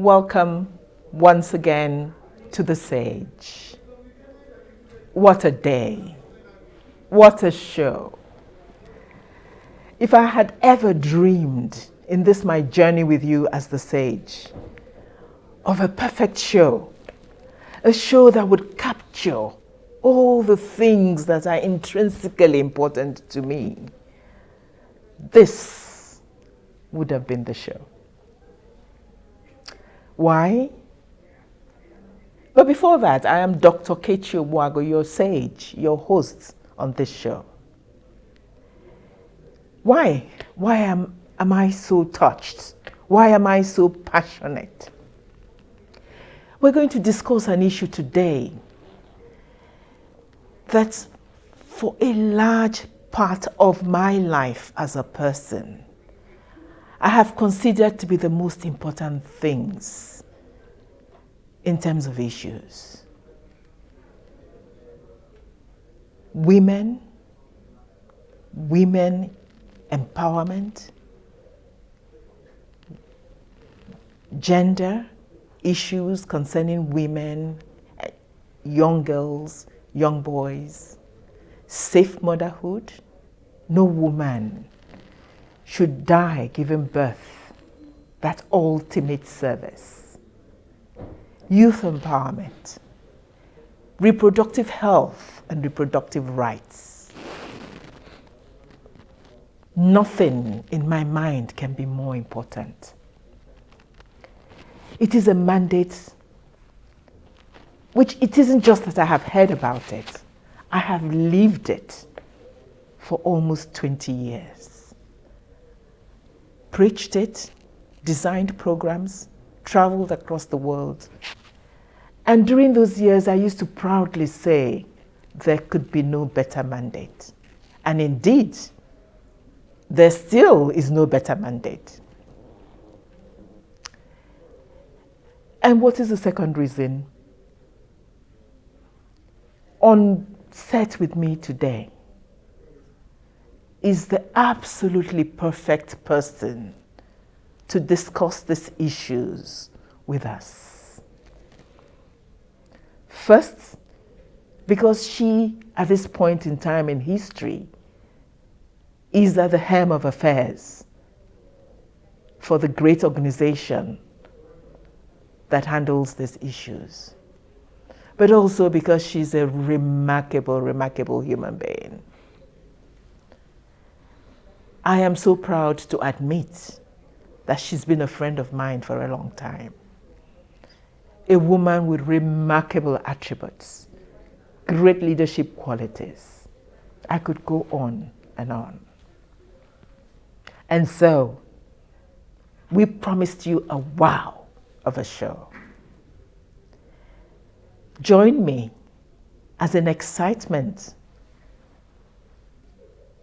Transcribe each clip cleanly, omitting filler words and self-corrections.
welcome once again to the Sage. What a day. What a show. If I had ever dreamed in this my journey with you as the Sage of a perfect show, a show that would capture all the things that are intrinsically important to me, this would have been the show. Why? But before that, I am Dr. Kechi Obuago, your Sage, your host on this show. Why? Why am I so touched? Why am I so passionate? We're going to discuss an issue today that for a large part of my life as a person, I have considered to be the most important things in terms of issues. Women empowerment, gender issues concerning women, young girls, young boys, safe motherhood. No woman should die giving birth, that ultimate service. Youth empowerment, reproductive health and reproductive rights. Nothing in my mind can be more important. It is a mandate which it isn't just that I have heard about it, I have lived it for almost 20 years. Preached it, designed programs, traveled across the world. And during those years, I used to proudly say there could be no better mandate. And indeed, there still is no better mandate. And what is the second reason? On set with me today is the absolutely perfect person to discuss these issues with us. First, because she, at this point in time in history, is at the helm of affairs for the great organization that handles these issues. But also because she's a remarkable, remarkable human being. I am so proud to admit that she's been a friend of mine for a long time. A woman with remarkable attributes, great leadership qualities. I could go on and on. And so, we promised you a wow of a show. Join me as an excitement,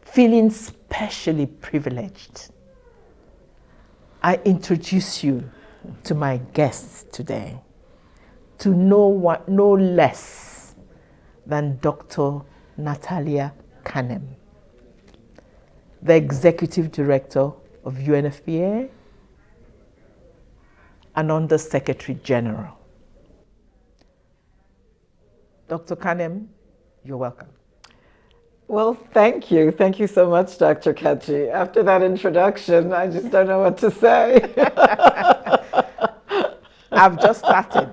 feeling specially privileged. I introduce you to my guests today, to no less than Dr. Natalia Kanem, the Executive Director of Unfpa and Under Secretary General. Dr. Kanem, you're welcome. Well, thank you. Thank you so much, Dr. Kechi. After that introduction, I just don't know what to say. I've just started.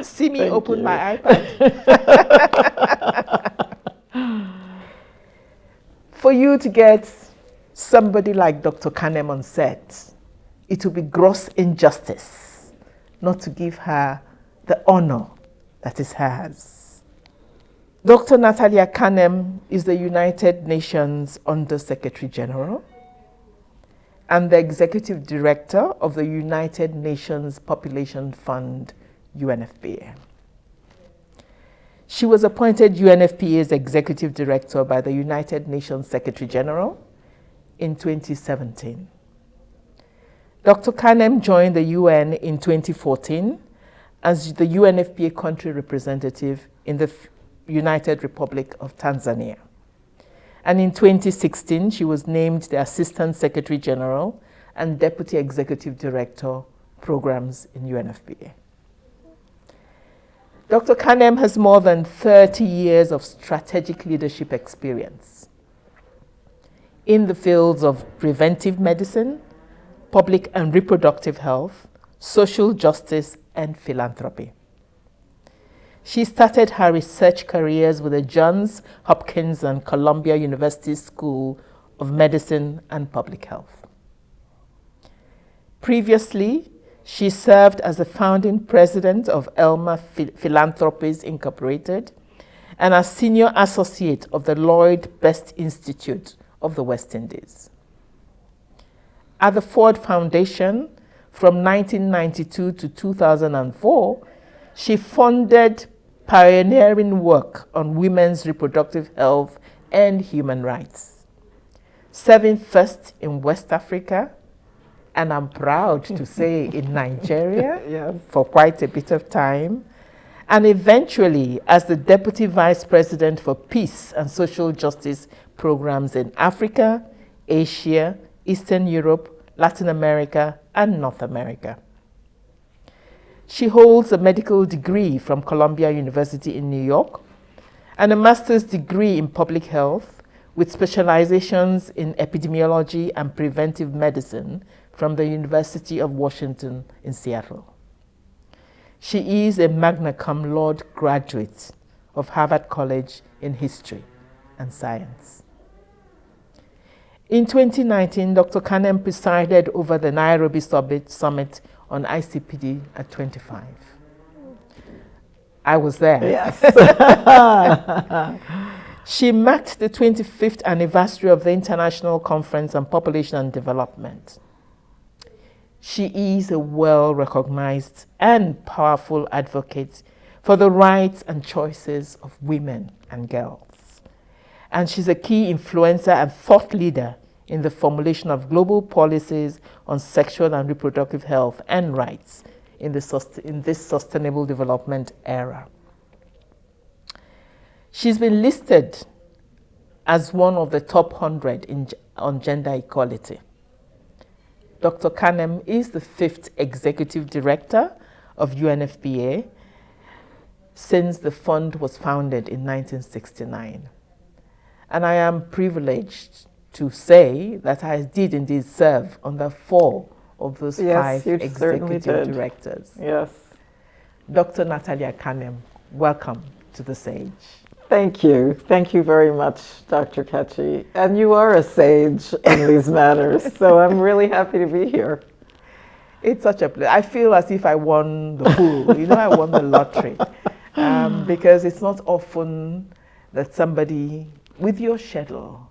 See me Thank open you. my iPad. For you to get somebody like Dr. Kanem on set, it would be gross injustice not to give her the honor that is hers. Dr. Natalia Kanem is the United Nations Under Secretary General and the Executive Director of the United Nations Population Fund, Unfpa. She was appointed Unfpa's Executive Director by the United Nations Secretary General in 2017. Dr. Kanem joined the UN in 2014 as the Unfpa country representative in the United Republic of Tanzania. And in 2016, she was named the Assistant Secretary General and Deputy Executive Director programs in UNFPA. Dr. Kanem has more than 30 years of strategic leadership experience in the fields of preventive medicine, public and reproductive health, social justice, and philanthropy. She started her research careers with the Johns Hopkins and Columbia University School of Medicine and Public Health. Previously, she served as the founding president of Elmer Philanthropies Incorporated and as senior associate of the Lloyd Best Institute of the West Indies. At the Ford Foundation, from 1992 to 2004, she funded pioneering work on women's reproductive health and human rights, serving first in West Africa, and I'm proud to say in Nigeria Yes. for quite a bit of time, and eventually as the Deputy Vice President for Peace and Social Justice programs in Africa, Asia, Eastern Europe, Latin America, and North America. She holds a medical degree from Columbia University in New York and a master's degree in public health with specializations in epidemiology and preventive medicine from the University of Washington in Seattle. She is a magna cum laude graduate of Harvard College in History and Science. In 2019, Dr. Kanem presided over the Nairobi Summit on ICPD at 25. I was there. Yes. She marked the 25th anniversary of the International Conference on Population and Development. She is a well-recognized and powerful advocate for the rights and choices of women and girls. And she's a key influencer and thought leader in the formulation of global policies on sexual and reproductive health and rights in this sustainable development era. She's been listed as one of the top 100 on gender equality. Dr. Kanem is the 5th executive director of UNFPA since the fund was founded in 1969. And I am privileged to say that I did indeed serve under 4 of those 5 executive directors. Yes. Dr. Natalia Kanem, welcome to the sage. Thank you. Thank you very much, Dr. Kachi. And you are a sage in these matters, so I'm really happy to be here. It's such a pleasure. I feel as if I won the pool. I won the lottery. Because it's not often that somebody with your schedule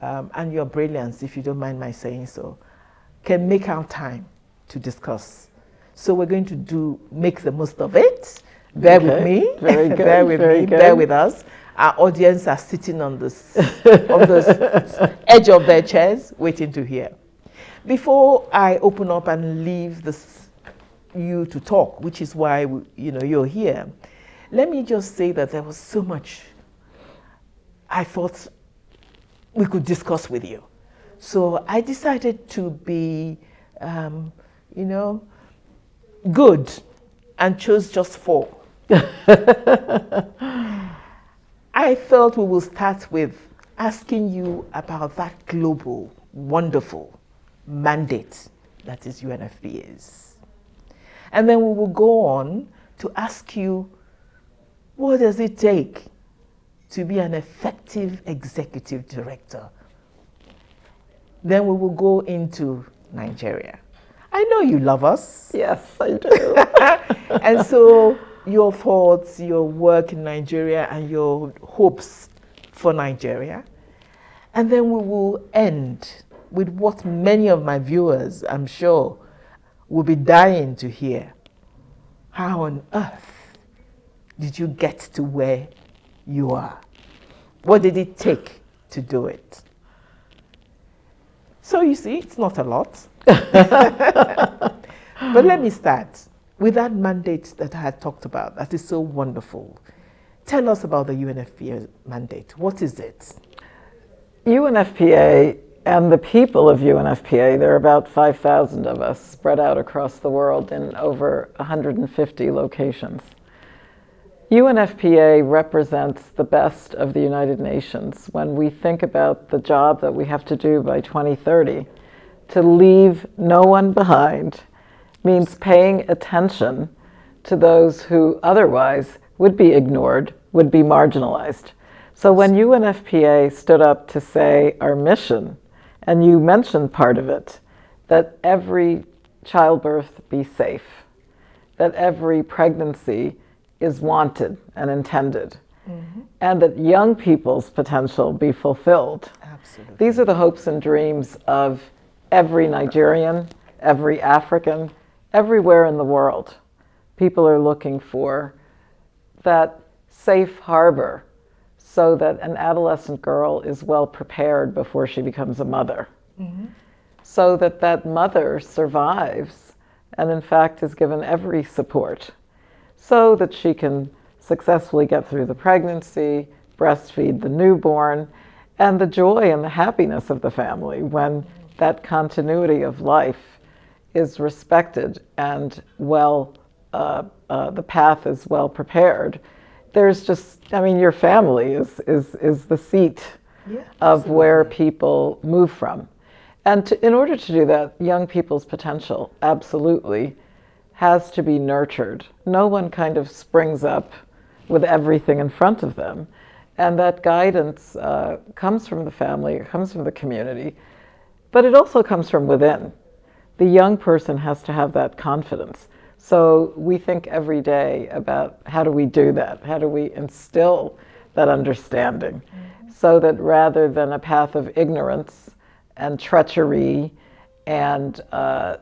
and your brilliance, if you don't mind my saying so, can make out time to discuss. So we're going to make the most of it. Bear with me. Very good. Bear with me. Good. Bear with us. Our audience are sitting on this edge of their chairs, waiting to hear. Before I open up and leave you to talk, which is why you're here, let me just say that there was so much I thought we could discuss with you. So I decided to be, good and chose just 4. I felt we will start with asking you about that global, wonderful mandate that is UNFPA's. And then we will go on to ask you, what does it take to be an effective executive director? Then we will go into Nigeria. I know you love us. Yes, I do. And so your thoughts, your work in Nigeria, and your hopes for Nigeria. And then we will end with what many of my viewers, I'm sure, will be dying to hear. How on earth did you get to where you are? What did it take to do it? So you see, it's not a lot. But let me start with that mandate that I had talked about. That is so wonderful. Tell us about the UNFPA mandate. What is it? UNFPA And the people of UNFPA, there are about 5,000 of us spread out across the world in over 150 locations. UNFPA represents the best of the United Nations when we think about the job that we have to do by 2030. To leave no one behind means paying attention to those who otherwise would be ignored, would be marginalized. So when UNFPA stood up to say our mission, and you mentioned part of it, that every childbirth be safe, that every pregnancy is wanted and intended, and that young people's potential be fulfilled. Absolutely. These are the hopes and dreams of every Nigerian, every African, everywhere in the world. People are looking for that safe harbor so that an adolescent girl is well prepared before she becomes a mother, so that that mother survives and in fact is given every support so that she can successfully get through the pregnancy, breastfeed the newborn, and the joy and the happiness of the family when that continuity of life is respected and the path is well prepared. There's just, I mean, your family is the seat of where people move from. And in order to do that, young people's potential absolutely has to be nurtured. No one kind of springs up with everything in front of them. And that guidance comes from the family, it comes from the community, but it also comes from within. The young person has to have that confidence. So we think every day about how do we do that? How do we instill that understanding so that rather than a path of ignorance and treachery and the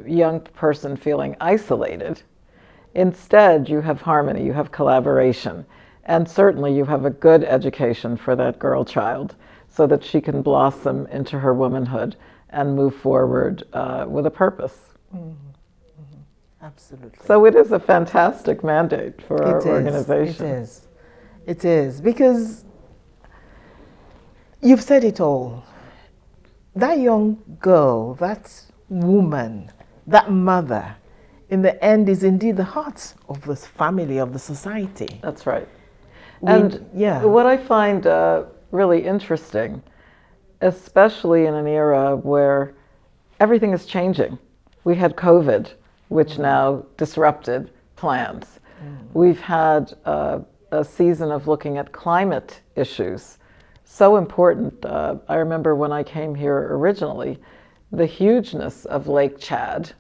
young person feeling isolated, instead you have harmony, you have collaboration, and certainly you have a good education for that girl child so that she can blossom into her womanhood and move forward with a purpose. Absolutely. So it is a fantastic mandate for our organization. It is. It is, because you've said it all. That young girl, that woman, that mother, in the end is indeed the heart of this family, of the society. That's right. And what I find really interesting, especially in an era where everything is changing. We had COVID, which now disrupted plans. We've had a season of looking at climate issues. So important. I remember when I came here originally, the hugeness of Lake Chad,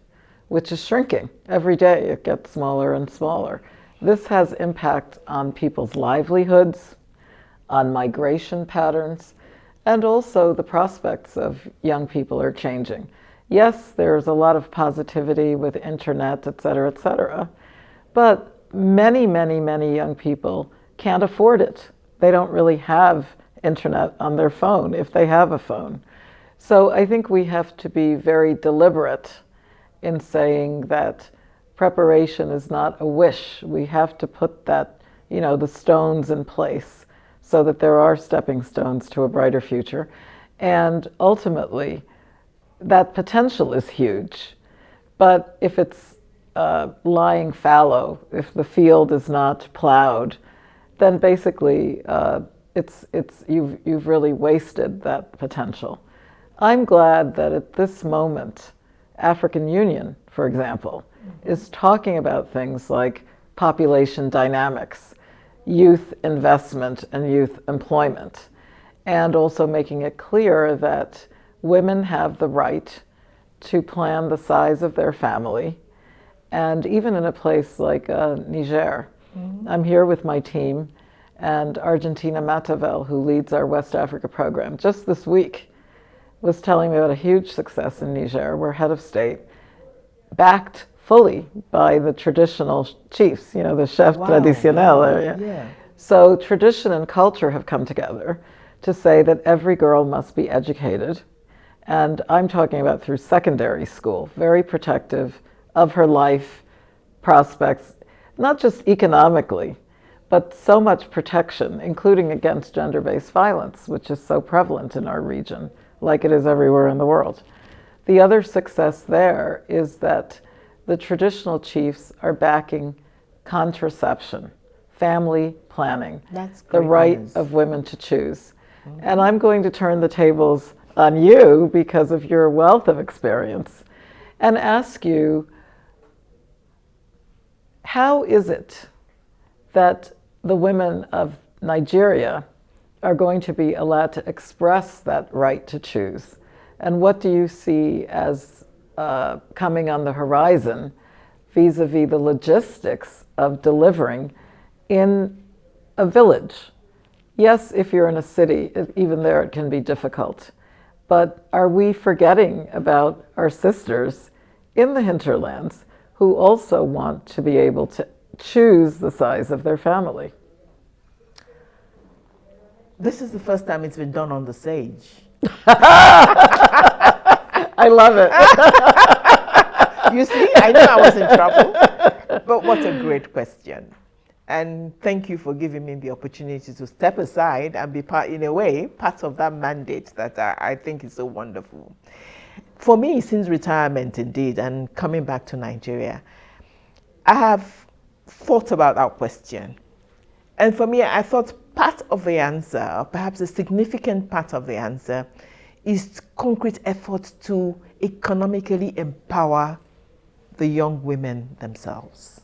which is shrinking. Every day it gets smaller and smaller. This has impact on people's livelihoods, on migration patterns, and also the prospects of young people are changing. Yes, there's a lot of positivity with internet, et cetera, but many, many, many young people can't afford it. They don't really have internet on their phone, if they have a phone. So I think we have to be very deliberate in saying that preparation is not a wish. We have to put that, the stones in place so that there are stepping stones to a brighter future. And ultimately, that potential is huge. But if it's lying fallow, if the field is not plowed, then basically you've really wasted that potential. I'm glad that at this moment, African Union, for example, is talking about things like population dynamics, youth investment and youth employment, and also making it clear that women have the right to plan the size of their family. And even in a place like Niger, I'm here with my team, and Argentina Matavel, who leads our West Africa program, just this week was telling me about a huge success in Niger, where head of state, backed fully by the traditional chiefs, the chef traditionnel. Yeah. So tradition and culture have come together to say that every girl must be educated. And I'm talking about through secondary school, very protective of her life prospects, not just economically, but so much protection, including against gender-based violence, which is so prevalent in our region, like it is everywhere in the world. The other success there is that the traditional chiefs are backing contraception, family planning, the right of women to choose. Mm-hmm. And I'm going to turn the tables on you because of your wealth of experience and ask you, how is it that the women of Nigeria are going to be allowed to express that right to choose? And what do you see as coming on the horizon vis-a-vis the logistics of delivering in a village? Yes, if you're in a city, even there it can be difficult. But are we forgetting about our sisters in the hinterlands who also want to be able to choose the size of their family? This is the first time it's been done on the stage. I love it. You see, I knew I was in trouble. But what a great question. And thank you for giving me the opportunity to step aside and be part, in a way, part of that mandate that I think is so wonderful. For me, since retirement indeed, and coming back to Nigeria, I have thought about that question. And for me, I thought part of the answer, or perhaps a significant part of the answer, is concrete effort to economically empower the young women themselves.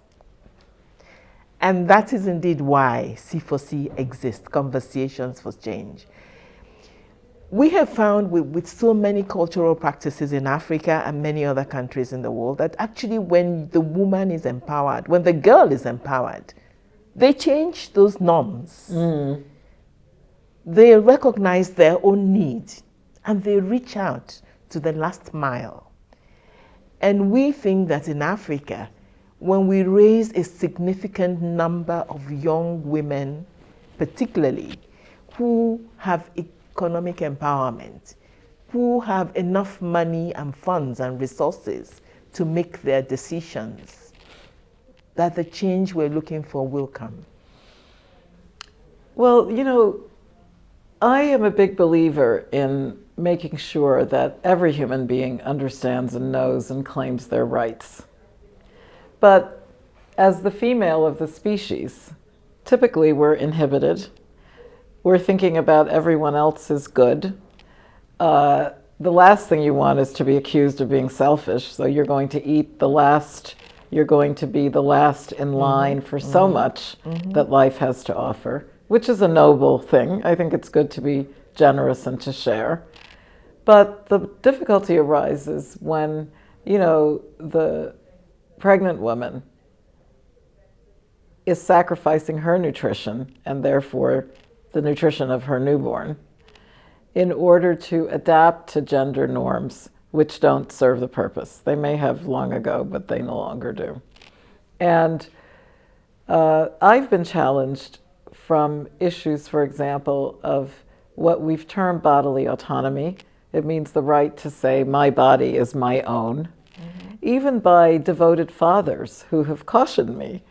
And that is indeed why C4C exists, Conversations for Change. We have found with so many cultural practices in Africa and many other countries in the world that actually when the woman is empowered, when the girl is empowered, they change those norms. Mm. They recognize their own need and they reach out to the last mile. And we think that in Africa, when we raise a significant number of young women, particularly, who have economic empowerment, who have enough money and funds and resources to make their decisions, that the change we're looking for will come. Well, you know, I am a big believer in making sure that every human being understands and knows and claims their rights. But as the female of the species, typically we're inhibited. We're thinking about everyone else's good. The last thing you want is to be accused of being selfish, so you're going to eat the last, you're going to be the last in line for so much that life has to offer, which is a noble thing. I think it's good to be generous and to share. But the difficulty arises when, you know, the pregnant woman is sacrificing her nutrition and therefore the nutrition of her newborn in order to adapt to gender norms which don't serve the purpose. They may have long ago, but they no longer do. And I've been challenged from issues, for example, of what we've termed bodily autonomy. It means the right to say, my body is my own. Even by devoted fathers who have cautioned me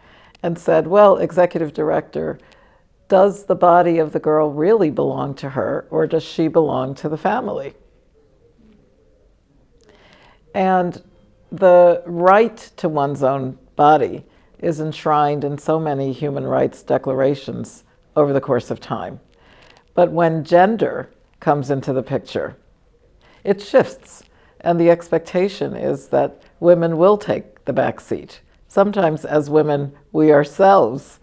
and said, well, executive director, does the body of the girl really belong to her, or does she belong to the family? And the right to one's own body is enshrined in so many human rights declarations over the course of time. But when gender comes into the picture, it shifts. And the expectation is that women will take the back seat. Sometimes as women, we ourselves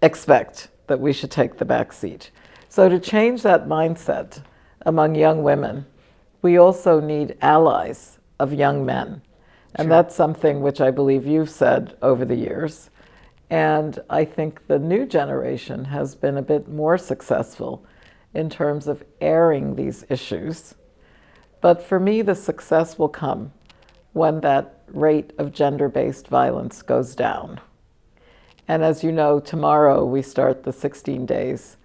expect that we should take the back seat. So to change that mindset among young women, we also need allies of young men. And that's something which I believe you've said over the years. And I think the new generation has been a bit more successful in terms of airing these issues. But for me, the success will come when that rate of gender-based violence goes down. And as you know, tomorrow we start the 16 days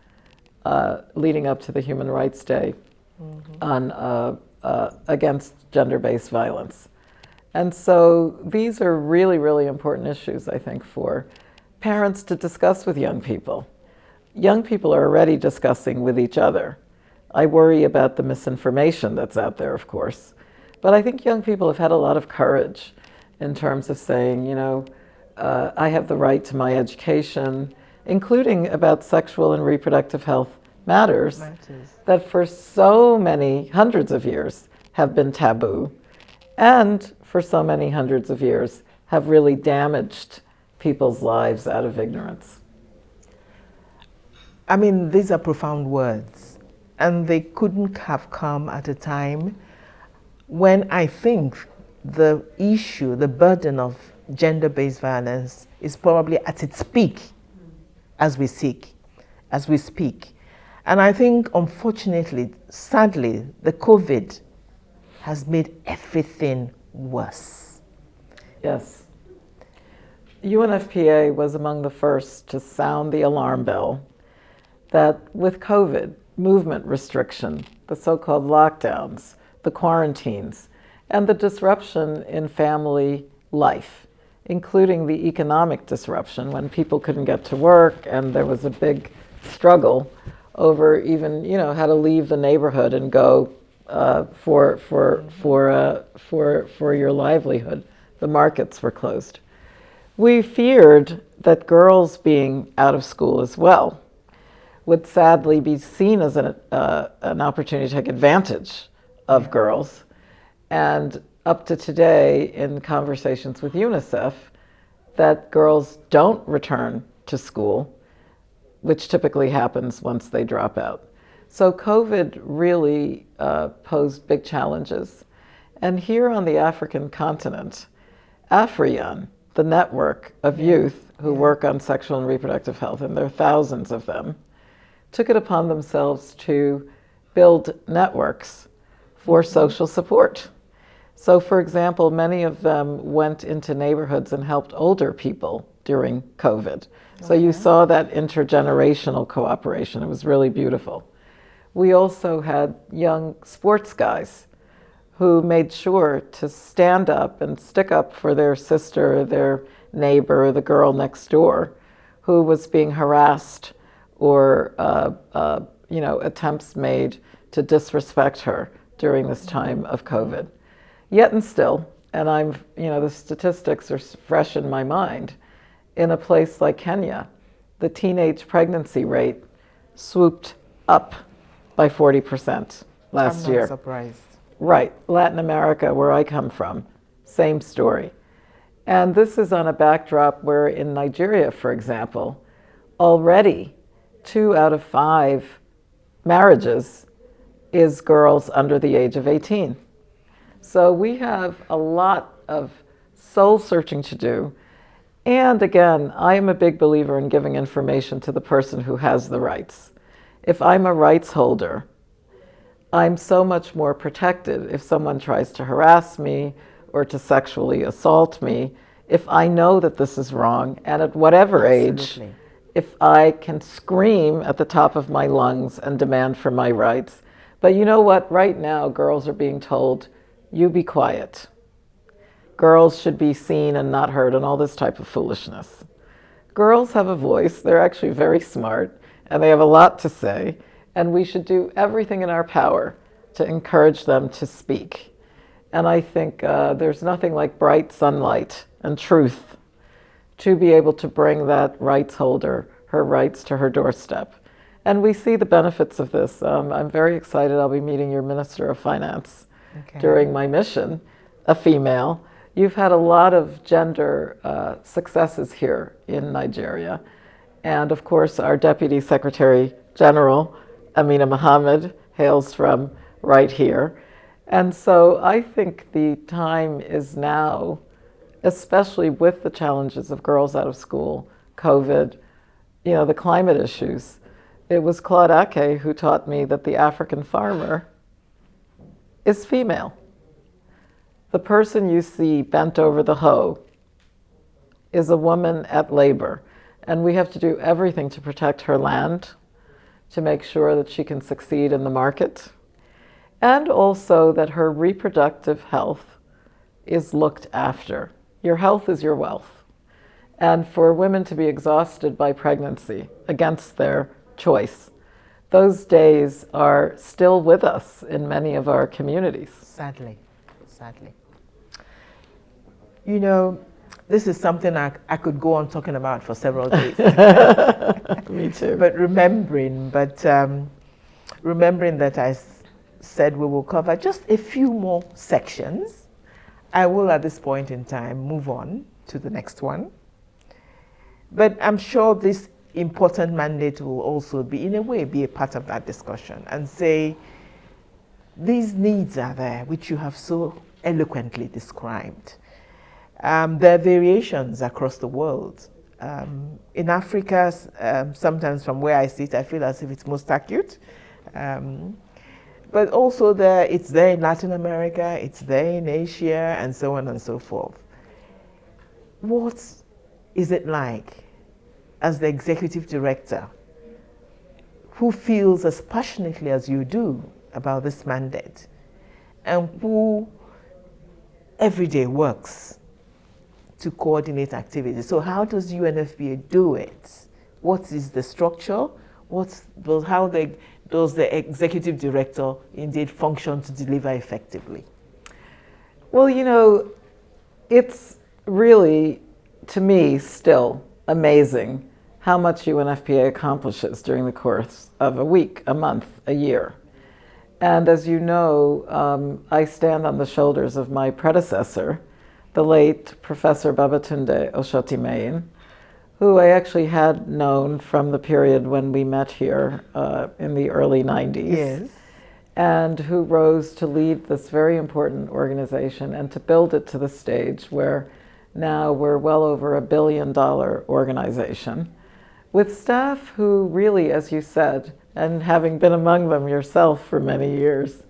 leading up to the Human Rights Day on against gender-based violence. And so these are really, really important issues, I think, for parents to discuss with young people. Young people are already discussing with each other. I worry about the misinformation that's out there, of course. But I think young people have had a lot of courage in terms of saying, you know, I have the right to my education, including about sexual and reproductive health matters that for so many hundreds of years have been taboo, and for so many hundreds of years have really damaged people's lives out of ignorance. I mean, these are profound words, and they couldn't have come at a time when I think the issue, the burden of gender-based violence is probably at its peak as we speak. And I think, unfortunately, sadly, the COVID has made everything worse. Yes. Unfpa was among the first to sound the alarm bell that with COVID, movement restriction, the so-called lockdowns, the quarantines, and the disruption in family life, including the economic disruption when people couldn't get to work and there was a big struggle over even, you know, how to leave the neighborhood and go for your livelihood. The markets were closed. We feared that girls being out of school as well would sadly be seen as an opportunity to take advantage of girls. And up to today, in conversations with UNICEF, that girls don't return to school, which typically happens once they drop out. So COVID really posed big challenges. And here on the African continent, AfriYun, the network of youth who work on sexual and reproductive health, and there are thousands of them, took it upon themselves to build networks for social support. So, for example, many of them went into neighborhoods and helped older people during COVID. So you saw that intergenerational cooperation. It was really beautiful. We also had young sports guys who made sure to stand up and stick up for their sister, their neighbor, the girl next door, who was being harassed or attempts made to disrespect her during this time of COVID. Yet and still, and the statistics are fresh in my mind, in a place like Kenya, the teenage pregnancy rate swooped up by 40% last year. I'm not surprised. Right. Latin America, where I come from, same story. And this is on a backdrop where in Nigeria, for example, already 2 out of 5 marriages is girls under the age of 18. So we have a lot of soul searching to do. And again, I am a big believer in giving information to the person who has the rights. If I'm a rights holder, I'm so much more protected if someone tries to harass me or to sexually assault me, if I know that this is wrong, and at whatever age, if I can scream at the top of my lungs and demand for my rights. But you know what? Right now, girls are being told, you be quiet. Girls should be seen and not heard, and all this type of foolishness. Girls have a voice. They're actually very smart, and they have a lot to say, and we should do everything in our power to encourage them to speak. And I think there's nothing like bright sunlight and truth to be able to bring that rights holder her rights to her doorstep. And we see the benefits of this. I'm very excited. I'll be meeting your Minister of Finance during my mission, a female. You've had a lot of gender successes here in Nigeria. And of course, our Deputy Secretary General, Amina Mohammed, hails from right here. And so I think the time is now, especially with the challenges of girls out of school, COVID, the climate issues. It was Claude Ake who taught me that the African farmer is female. The person you see bent over the hoe is a woman at labor, and we have to do everything to protect her land, to make sure that she can succeed in the market, and also that her reproductive health is looked after. Your health is your wealth. and for women to be exhausted by pregnancy against their choice. Those days are still with us in many of our communities. Sadly. You know, this is something I could go on talking about for several days. Me too. But remembering that I said we will cover just a few more sections, I will at this point in time move on to the next one. But I'm sure this important mandate will also be, in a way, be a part of that discussion and say, these needs are there, which you have so eloquently described. There are variations across the world. In Africa, sometimes from where I sit, I feel as if it's most acute. But also it's there in Latin America, it's there in Asia, and so on and so forth. What is it like as the executive director who feels as passionately as you do about this mandate and who every day works to coordinate activities? So how does UNFPA do it? What is the structure? How does the executive director indeed function to deliver effectively? Well, you know, it's really, to me, still amazing how much UNFPA accomplishes during the course of a week, a month, a year. And as you know, I stand on the shoulders of my predecessor, the late Professor Babatunde Oshotimehin, who I actually had known from the period when we met here in the early 90s. Yes. And who rose to lead this very important organization and to build it to the stage where now we're well over $1 billion organization with staff who really, as you said, and having been among them yourself for many years,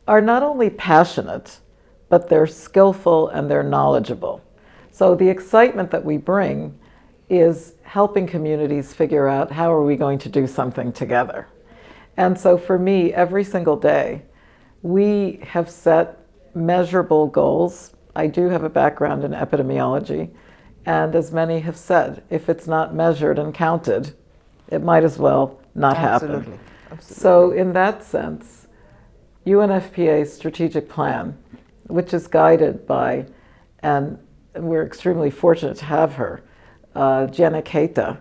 are not only passionate, but they're skillful and they're knowledgeable. So the excitement that we bring is helping communities figure out how are we going to do something together. And so for me, every single day, we have set measurable goals. I do have a background in epidemiology, and as many have said, if it's not measured and counted, it might as well not happen. Absolutely. So in that sense, UNFPA's strategic plan, which is guided by, and we're extremely fortunate to have her, Jenna Keita,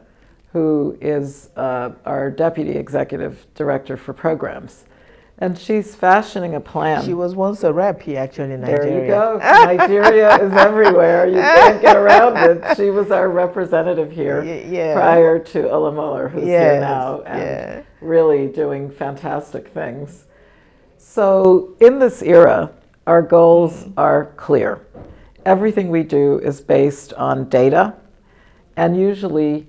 who is our Deputy Executive Director for Programs. And she's fashioning a plan. She was once a rep here, actually, in Nigeria. There you go. Nigeria is everywhere. You can't get around it. She was our representative here prior to Ola Muller, who's here now, and really doing fantastic things. So in this era, our goals are clear. Everything we do is based on data, and usually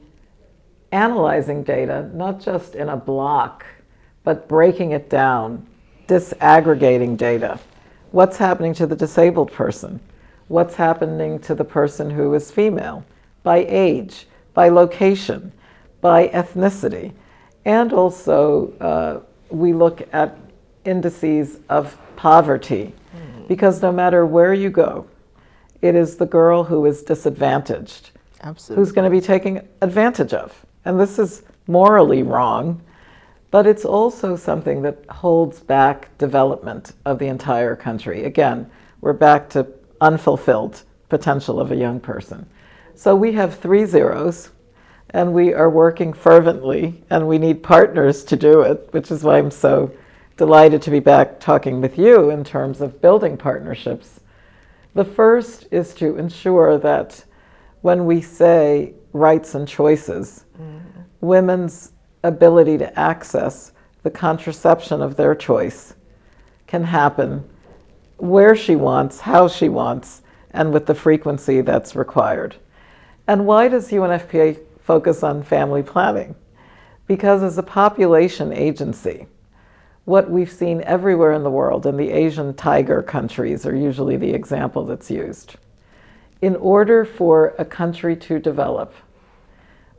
analyzing data, not just in a block, but breaking it down, disaggregating data. What's happening to the disabled person? What's happening to the person who is female? By age, by location, by ethnicity. And also we look at indices of poverty, because no matter where you go, it is the girl who is disadvantaged who's going to be taken advantage of. And this is morally wrong, but it's also something that holds back development of the entire country. Again, we're back to unfulfilled potential of a young person. So we have 3 zeros, and we are working fervently, and we need partners to do it, which is why I'm so delighted to be back talking with you in terms of building partnerships. The first is to ensure that when we say rights and choices, women's ability to access the contraception of their choice can happen where she wants, how she wants, and with the frequency that's required. And why does UNFPA focus on family planning? Because as a population agency, what we've seen everywhere in the world, and the Asian tiger countries are usually the example that's used. In order for a country to develop,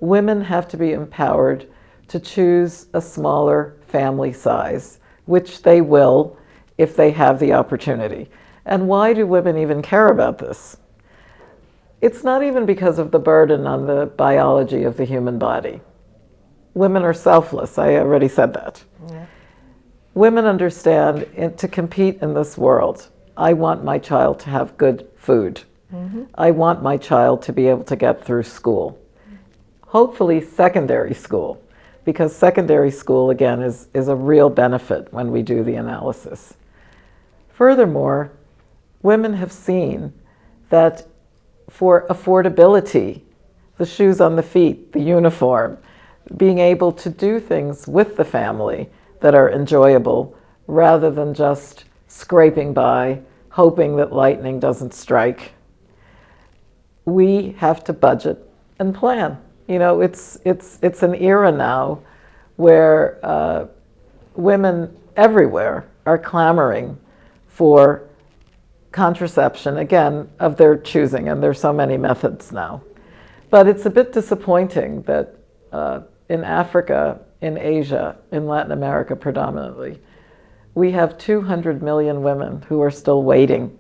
women have to be empowered to choose a smaller family size, which they will if they have the opportunity. And why do women even care about this? It's not even because of the burden on the biology of the human body. Women are selfless. I already said that. Yeah. Women understand to compete in this world, I want my child to have good food. Mm-hmm. I want my child to be able to get through school. Hopefully secondary school, because secondary school, again, is a real benefit when we do the analysis. Furthermore, women have seen that for affordability, the shoes on the feet, the uniform, being able to do things with the family that are enjoyable rather than just scraping by, hoping that lightning doesn't strike. We have to budget and plan. You know, it's an era now where women everywhere are clamoring for contraception, again, of their choosing, and there's so many methods now. But it's a bit disappointing that in Africa, in Asia, in Latin America predominantly, we have 200 million women who are still waiting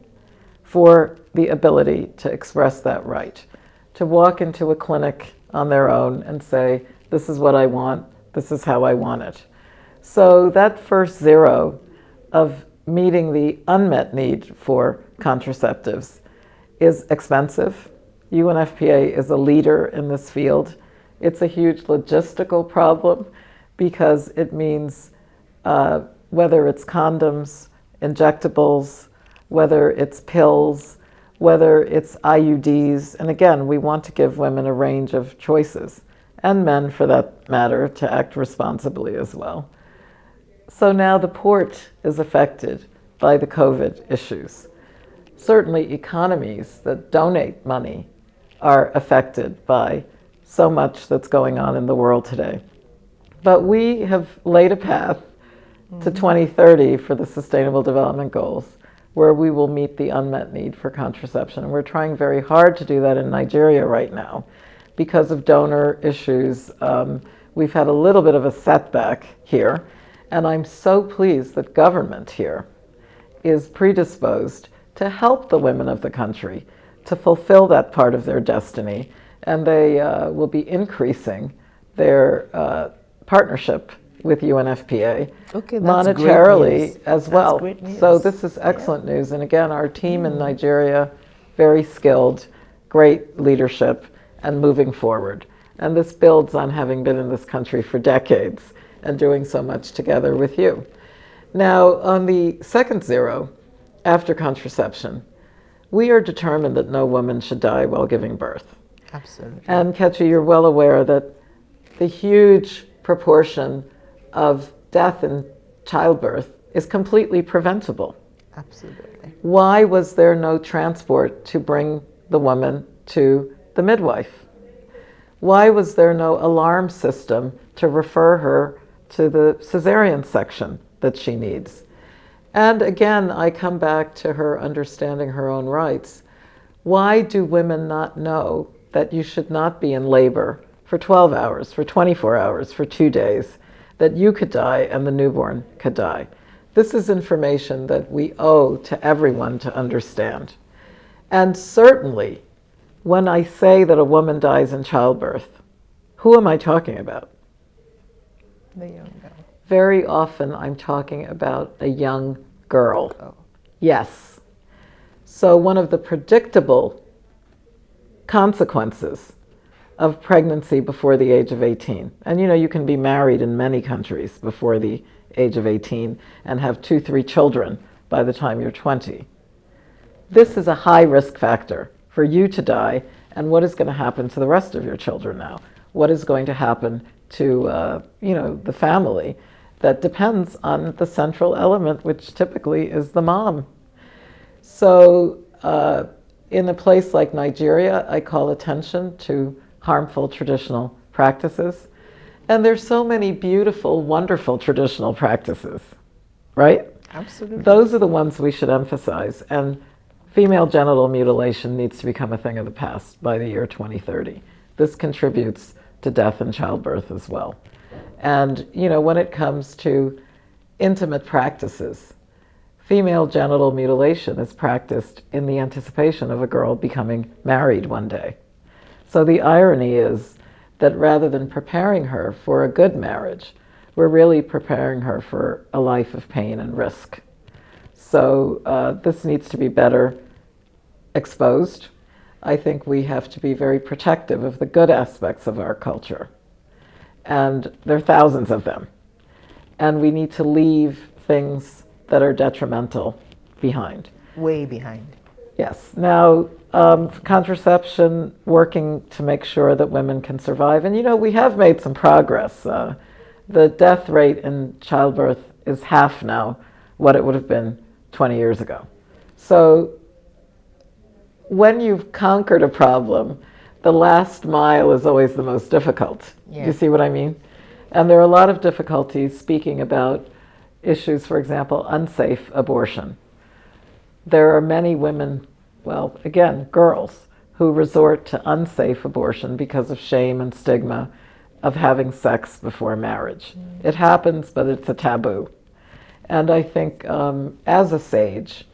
for the ability to express that right, to walk into a clinic on their own and say, this is what I want, this is how I want it. So that first zero of meeting the unmet need for contraceptives is expensive. UNFPA is a leader in this field. It's a huge logistical problem because it means whether it's condoms, injectables, whether it's pills, whether it's IUDs, and again, we want to give women a range of choices, and men for that matter, to act responsibly as well. So now the port is affected by the COVID issues. Certainly economies that donate money are affected by so much that's going on in the world today. But we have laid a path to 2030 for the Sustainable Development Goals, where we will meet the unmet need for contraception. And we're trying very hard to do that in Nigeria right now. Because of donor issues, we've had a little bit of a setback here. And I'm so pleased that government here is predisposed to help the women of the country to fulfill that part of their destiny. And they will be increasing their partnership with UNFPA monetarily as well. So this is excellent news. And again, our team in Nigeria, very skilled, great leadership, and moving forward. And this builds on having been in this country for decades and doing so much together with you. Now, on the second zero, after contraception, we are determined that no woman should die while giving birth. Absolutely. And Ketchy, you're well aware that the huge proportion of death in childbirth is completely preventable. Absolutely. Why was there no transport to bring the woman to the midwife? Why was there no alarm system to refer her to the cesarean section that she needs? And again, I come back to her understanding her own rights. Why do women not know that you should not be in labor for 12 hours, for 24 hours, for 2 days, that you could die and the newborn could die? This is information that we owe to everyone to understand. And certainly, when I say that a woman dies in childbirth, who am I talking about? The young girl. Very often I'm talking about a young girl. Oh. Yes. So one of the predictable consequences of pregnancy before the age of 18, and you know, you can be married in many countries before the age of 18 and have 2-3 children by the time you're 20. This is a high risk factor for you to die, and what is going to happen to the rest of your children now? What is going to happen to the family that depends on the central element, which typically is the mom? So in a place like Nigeria, I call attention to harmful traditional practices. And there's so many beautiful, wonderful traditional practices, right? Absolutely. Those are the ones we should emphasize. And female genital mutilation needs to become a thing of the past by the year 2030. This contributes to death and childbirth as well. And, you know, when it comes to intimate practices, female genital mutilation is practiced in the anticipation of a girl becoming married one day. So the irony is that rather than preparing her for a good marriage, we're really preparing her for a life of pain and risk. So this needs to be better exposed. I think we have to be very protective of the good aspects of our culture. And there are thousands of them. And we need to leave things that are detrimental behind. Way behind. Yes. Now, contraception, working to make sure that women can survive. And, you know, we have made some progress. The death rate in childbirth is half now what it would have been 20 years ago. So when you've conquered a problem, the last mile is always the most difficult. Yeah. Do you see what I mean? And there are a lot of difficulties speaking about issues, for example, unsafe abortion. There are many women, well, again, girls, who resort to unsafe abortion because of shame and stigma of having sex before marriage. It happens, but it's a taboo. And I think as a sage,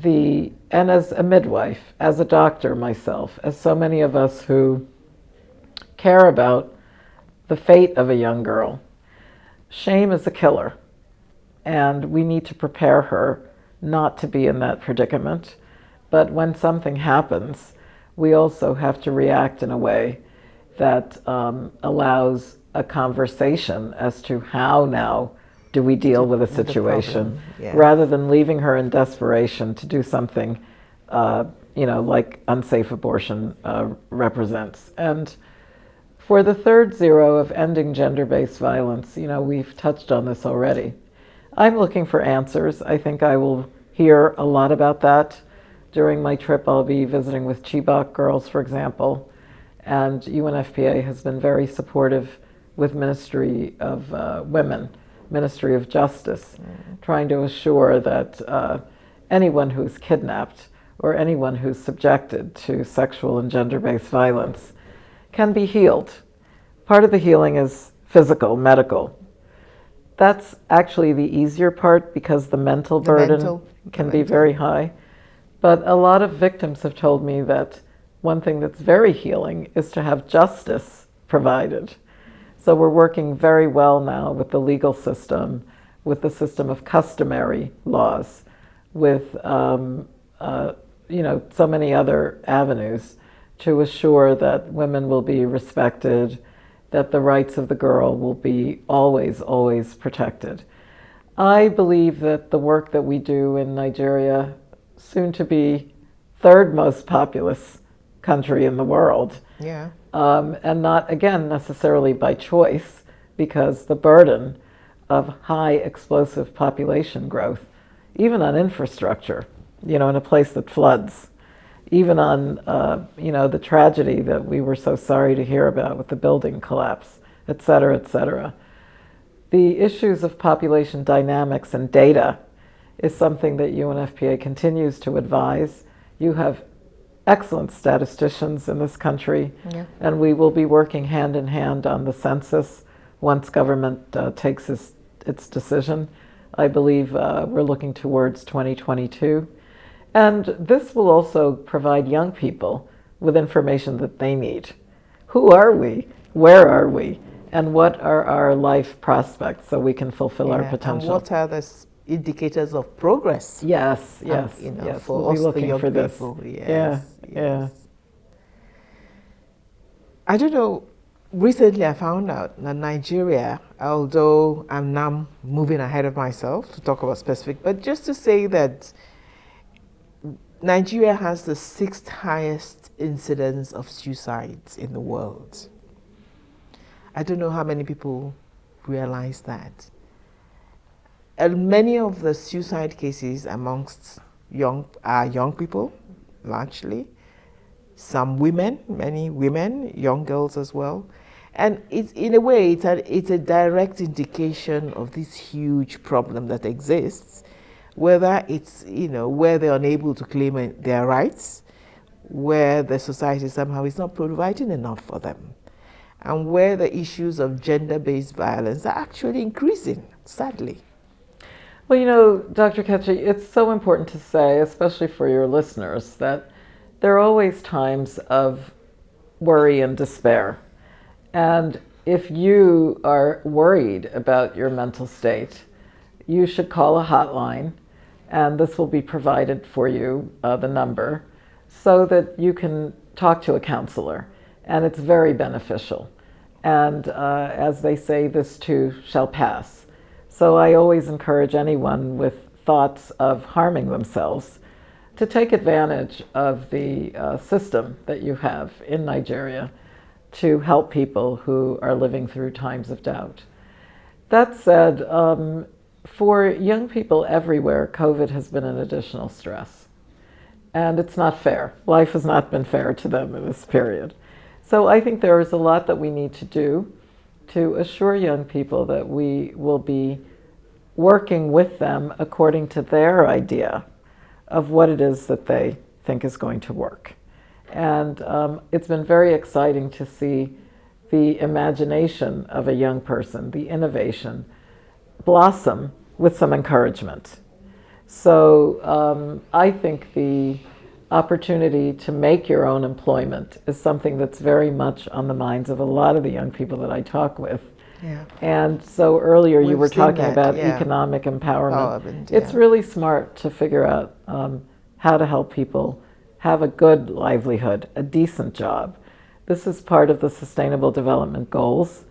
and as a midwife, as a doctor myself, as so many of us who care about the fate of a young girl, shame is a killer. And we need to prepare her not to be in that predicament. But when something happens, we also have to react in a way that allows a conversation as to how now do we deal with a situation, rather than leaving her in desperation to do something, like unsafe abortion represents. And for the third zero of ending gender-based violence, we've touched on this already. I'm looking for answers. I think I will hear a lot about that. During my trip, I'll be visiting with Chibok girls, for example, and UNFPA has been very supportive with Ministry of Women, Ministry of Justice, trying to assure that anyone who's kidnapped or anyone who's subjected to sexual and gender-based violence can be healed. Part of the healing is physical, medical. That's actually the easier part because the mental burden can be very high. But a lot of victims have told me that one thing that's very healing is to have justice provided. So we're working very well now with the legal system, with the system of customary laws, with so many other avenues to assure that women will be respected, that the rights of the girl will be always, always protected. I believe that the work that we do in Nigeria, soon to be third most populous country in the world, and not, again, necessarily by choice, because the burden of high explosive population growth, even on infrastructure, in a place that floods, even on, the tragedy that we were so sorry to hear about with the building collapse, et cetera, et cetera. The issues of population dynamics and data is something that UNFPA continues to advise. You have excellent statisticians in this country, and we will be working hand in hand on the census once government takes its decision. I believe we're looking towards 2022. And this will also provide young people with information that they need. Who are we? Where are we? And what are our life prospects so we can fulfill our potential? And what are the indicators of progress? Yes. For we'll us, be looking the young for this. people. Yeah. I don't know. Recently, I found out that Nigeria, although I'm now moving ahead of myself to talk about specific, but just to say that Nigeria has the 6th highest incidence of suicides in the world. I don't know how many people realize that. And many of the suicide cases amongst young people, largely. Some women, many women, young girls as well. And it's, in a way, it's a direct indication of this huge problem that exists, whether it's, where they're unable to claim their rights, where the society somehow is not providing enough for them, and where the issues of gender-based violence are actually increasing, sadly. Well, you know, Dr. Ketchy, it's so important to say, especially for your listeners, that there are always times of worry and despair. And if you are worried about your mental state, you should call a hotline, and this will be provided for you, the number, so that you can talk to a counselor. And it's very beneficial. And as they say, this too shall pass. So I always encourage anyone with thoughts of harming themselves to take advantage of the system that you have in Nigeria to help people who are living through times of doubt. That said, for young people everywhere, COVID has been an additional stress. And it's not fair. Life has not been fair to them in this period. So I think there is a lot that we need to do to assure young people that we will be working with them according to their idea of what it is that they think is going to work. And it's been very exciting to see the imagination of a young person, the innovation, blossom with some encouragement. So I think the opportunity to make your own employment is something that's very much on the minds of a lot of the young people that I talk with. Yeah. And so earlier you were talking that, about yeah. economic empowerment. Yeah. It's really smart to figure out how to help people have a good livelihood, a decent job. This is part of the Sustainable Development Goals,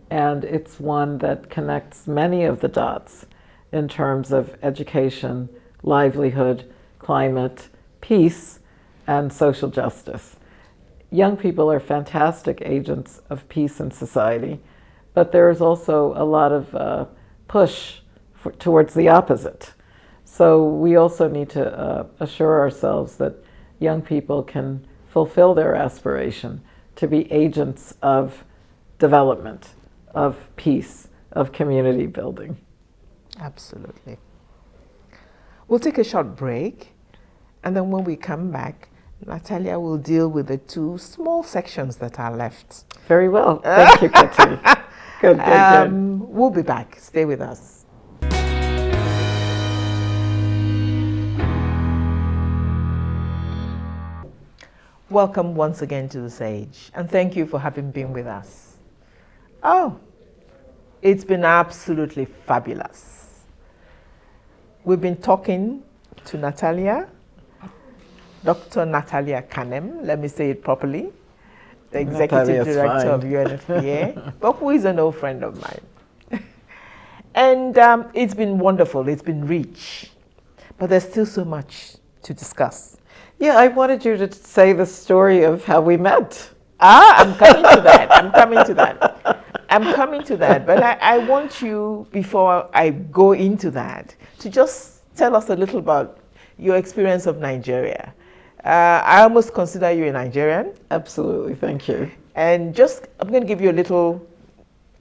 and it's one that connects many of the dots in terms of education, livelihood, climate, peace, and social justice. Young people are fantastic agents of peace in society, but there is also a lot of push towards the opposite. So we also need to assure ourselves that young people can fulfill their aspiration to be agents of development, of peace, of community building. Absolutely. We'll take a short break, and then when we come back, Natalia will deal with the two small sections that are left. Very well. Thank you, Katie. Good. We'll be back. Stay with us. Welcome once again to The Sage, and thank you for having been with us. Oh, it's been absolutely fabulous. We've been talking to Natalia, Dr. Natalia Kanem, let me say it properly, the Executive Director of Unfpa, but who is an old friend of mine. And it's been wonderful, it's been rich, but there's still so much to discuss. Yeah, I wanted you to say the story of how we met. I'm coming to that. I'm coming to that. But I want you, before I go into that, to just tell us a little about your experience of Nigeria. I almost consider you a Nigerian. Absolutely, thank you. And I'm going to give you a little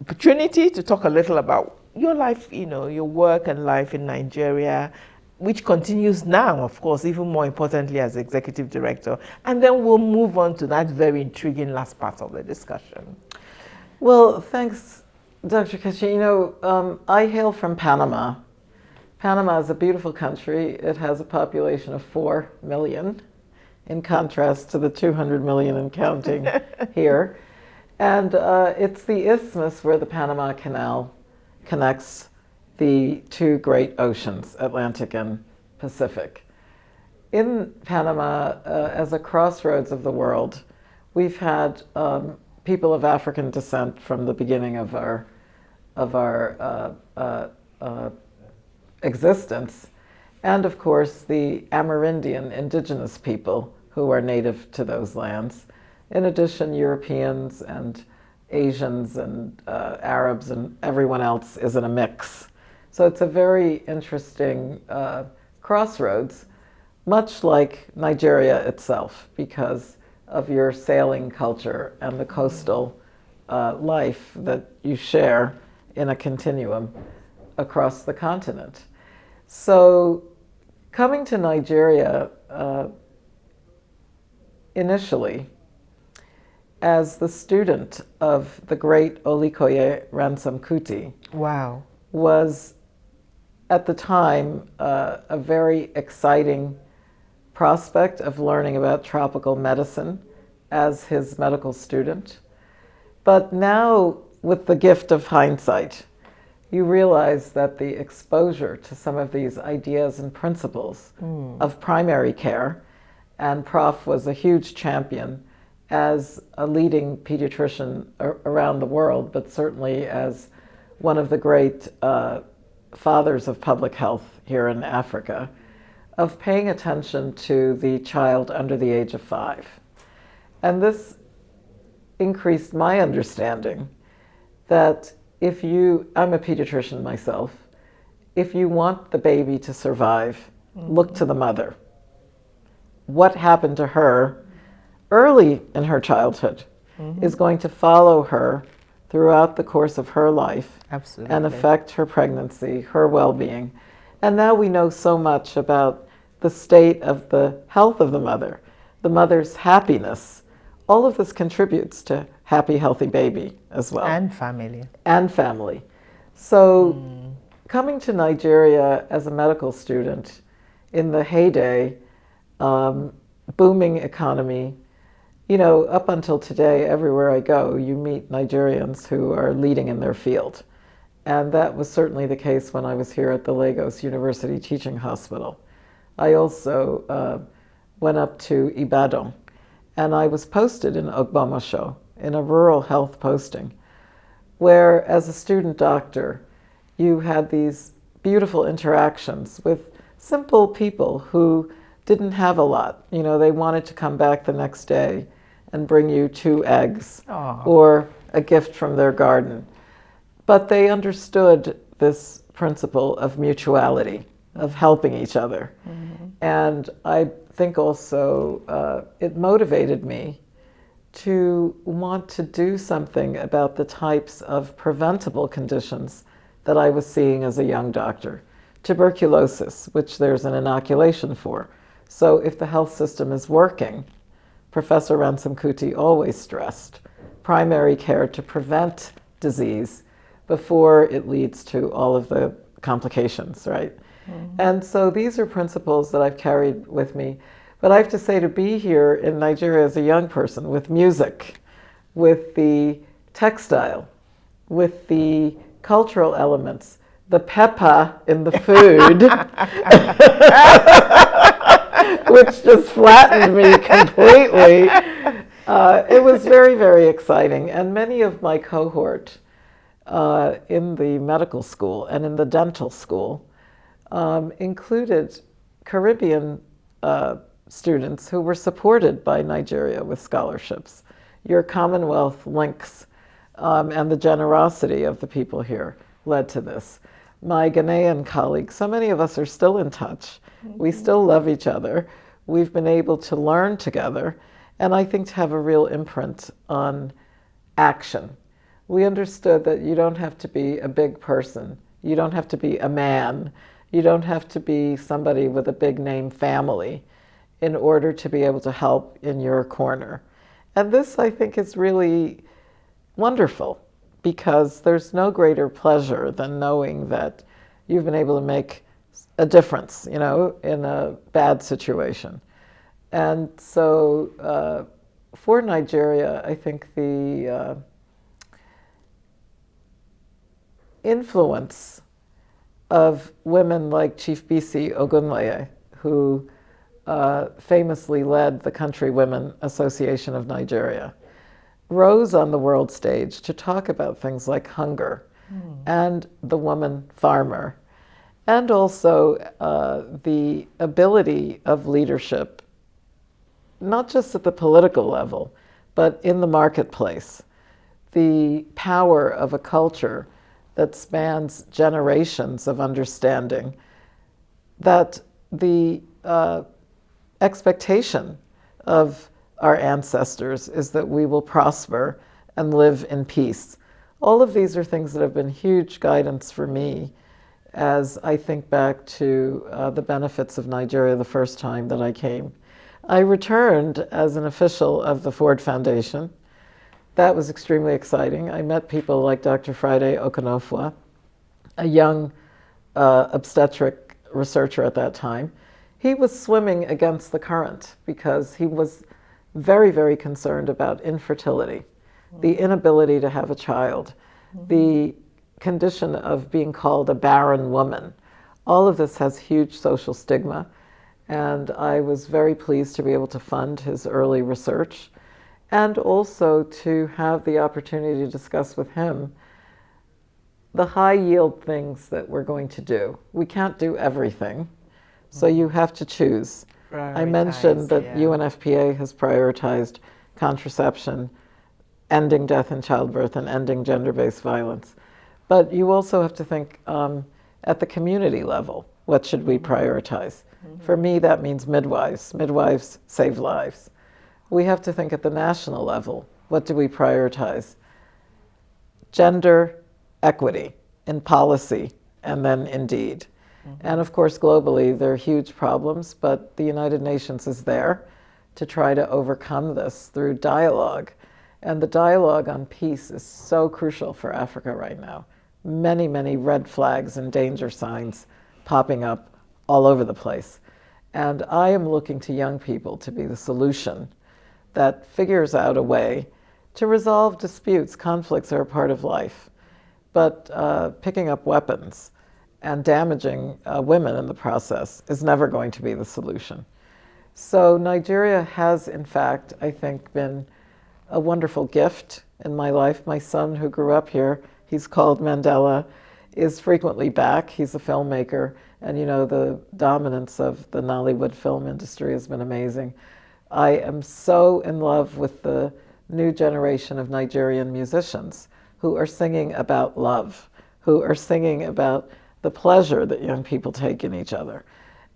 opportunity to talk a little about your life, your work and life in Nigeria, which continues now, of course, even more importantly as Executive Director. And then we'll move on to that very intriguing last part of the discussion. Well, thanks, Dr. Kachi. I hail from Panama. Panama is a beautiful country. It has a population of 4 million, in contrast to the 200 million and counting here. And it's the isthmus where the Panama Canal connects the two great oceans, Atlantic and Pacific. In Panama, as a crossroads of the world, we've had people of African descent from the beginning of our existence, and of course the Amerindian indigenous people who are native to those lands. In addition, Europeans and Asians and Arabs and everyone else is in a mix. So it's a very interesting crossroads, much like Nigeria itself, because of your sailing culture and the coastal life that you share in a continuum across the continent. So coming to Nigeria initially as the student of the great Olikoye Ransom Kuti. Wow. Was at the time, a very exciting prospect of learning about tropical medicine as his medical student. But now, with the gift of hindsight, you realize that the exposure to some of these ideas and principles of primary care, and Prof was a huge champion as a leading pediatrician around the world, but certainly as one of the great fathers of public health here in Africa, of paying attention to the child under the age of 5. And this increased my understanding that if you, I'm a pediatrician myself, if you want the baby to survive, look to the mother. What happened to her early in her childhood is going to follow her throughout the course of her life. Absolutely. And affect her pregnancy, her well-being. And now we know so much about the state of the health of the mother's happiness. All of this contributes to happy, healthy baby as well. And family. And family. So coming to Nigeria as a medical student in the heyday, booming economy, you know, up until today, everywhere I go, you meet Nigerians who are leading in their field. And that was certainly the case when I was here at the Lagos University Teaching Hospital. I also went up to Ibadan, and I was posted in Ogbomoso, in a rural health posting, where as a student doctor, you had these beautiful interactions with simple people who didn't have a lot. You know, they wanted to come back the next day and bring you 2 eggs or a gift from their garden. But they understood this principle of mutuality, of helping each other. And I think also it motivated me to want to do something about the types of preventable conditions that I was seeing as a young doctor. Tuberculosis, which there's an inoculation for. So if the health system is working, Professor Ransom Kuti always stressed primary care to prevent disease before it leads to all of the complications, right? And so these are principles that I've carried with me. But I have to say, to be here in Nigeria as a young person with music, with the textile, with the cultural elements, the pepper in the food, which just flattened me completely. It was very, very exciting. And many of my cohort in the medical school and in the dental school included Caribbean students who were supported by Nigeria with scholarships. Your Commonwealth links and the generosity of the people here led to this. My Ghanaian colleagues, so many of us are still in touch. We still love each other. We've been able to learn together, and I think to have a real imprint on action. We understood that you don't have to be a big person. You don't have to be a man. You don't have to be somebody with a big name family in order to be able to help in your corner. And this, I think, is really wonderful, because there's no greater pleasure than knowing that you've been able to make a difference, you know, in a bad situation. And so for Nigeria, I think the influence of women like Chief Bisi Ogunleye, who famously led the Country Women Association of Nigeria, rose on the world stage to talk about things like hunger and the woman farmer, and also the ability of leadership, not just at the political level, but in the marketplace. The power of a culture that spans generations of understanding, that the expectation of our ancestors is that we will prosper and live in peace. All of these are things that have been huge guidance for me as I think back to the benefits of Nigeria the first time that I came. I returned as an official of the Ford Foundation. That was extremely exciting. I met people like Dr. Friday Okonofwa, a young obstetric researcher at that time, he was swimming against the current because he was very, very concerned about infertility, the inability to have a child, the condition of being called a barren woman. All of this has huge social stigma, and I was very pleased to be able to fund his early research and also to have the opportunity to discuss with him the high yield things that we're going to do. We can't do everything, so you have to choose. I mentioned that Unfpa has prioritized contraception, ending death in childbirth, and ending gender-based violence. But you also have to think at the community level, what should we prioritize? For me, that means midwives. Midwives save lives. We have to think at the national level, what do we prioritize? Gender equity in policy and then in deed. And of course, globally, there are huge problems, but the United Nations is there to try to overcome this through dialogue. And the dialogue on peace is so crucial for Africa right now. Many, many red flags and danger signs popping up all over the place. And I am looking to young people to be the solution that figures out a way to resolve disputes. Conflicts are a part of life. But picking up weapons and damaging women in the process is never going to be the solution. So Nigeria has, in fact, I think, been a wonderful gift in my life. My son, who grew up here, he's called Mandela, is frequently back. He's a filmmaker, and you know, the dominance of the Nollywood film industry has been amazing. I am so in love with the new generation of Nigerian musicians who are singing about love, who are singing about the pleasure that young people take in each other,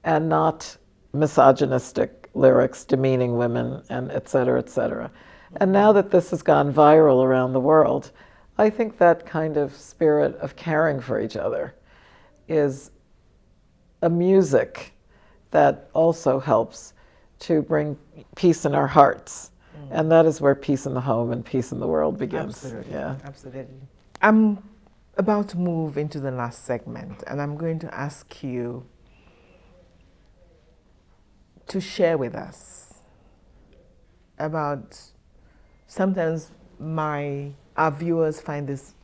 and not misogynistic lyrics demeaning women, and et cetera, et cetera. And now that this has gone viral around the world, I think that kind of spirit of caring for each other is a music that also helps to bring peace in our hearts. And that is where peace in the home and peace in the world begins. Absolutely. Yeah. Absolutely. I'm about to move into the last segment, and I'm going to ask you to share with us about, sometimes our viewers find this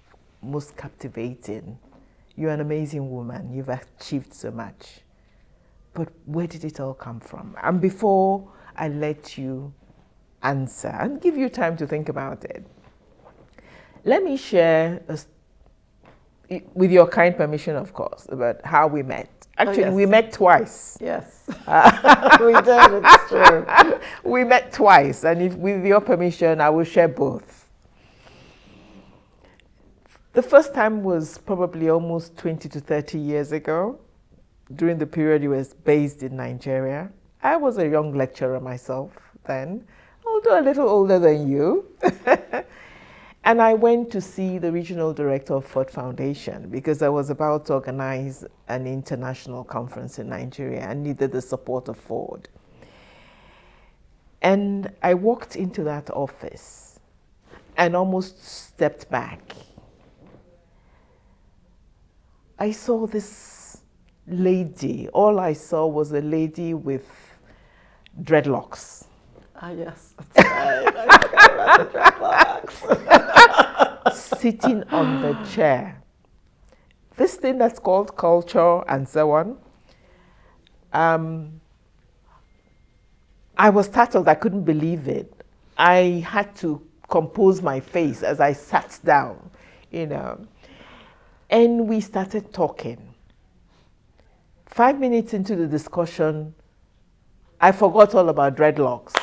most captivating. You're an amazing woman. You've achieved so much. But where did it all come from? And before I let you answer and give you time to think about it, let me share, with your kind permission, of course, about how we met. Actually, we met twice. Yes, we did, it's true. We met twice, and with your permission, I will share both. The first time was probably almost 20 to 30 years ago, during the period you were based in Nigeria. I was a young lecturer myself then, although a little older than you. And I went to see the regional director of Ford Foundation because I was about to organize an international conference in Nigeria and needed the support of Ford. And I walked into that office and almost stepped back. I saw this lady. All I saw was a lady with dreadlocks. Ah, yes, that's right. I forgot about the dreadlocks. Sitting on the chair. This thing that's called culture and so on. I was startled. I couldn't believe it. I had to compose my face as I sat down, you know. And we started talking. 5 minutes into the discussion, I forgot all about dreadlocks.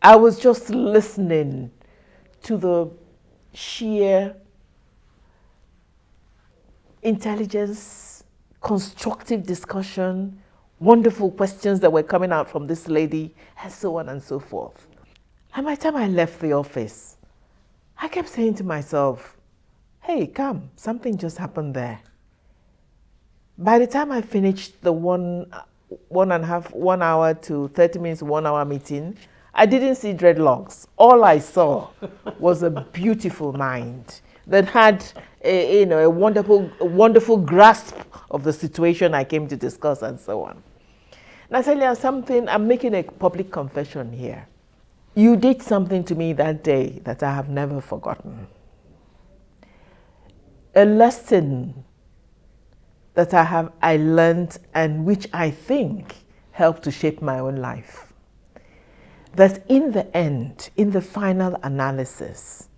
I was just listening to the sheer intelligence, constructive discussion, wonderful questions that were coming out from this lady, and so on and so forth. And by the time I left the office, I kept saying to myself, hey, come, something just happened there. By the time I finished the 1 hour to 30 minutes, 1 hour meeting, I didn't see dreadlocks. All I saw was a beautiful mind that had a wonderful grasp of the situation I came to discuss and so on. Natalia, I'm making a public confession here. You did something to me that day that I have never forgotten. A lesson that I learned and which I think helped to shape my own life. That in the end, in the final analysis,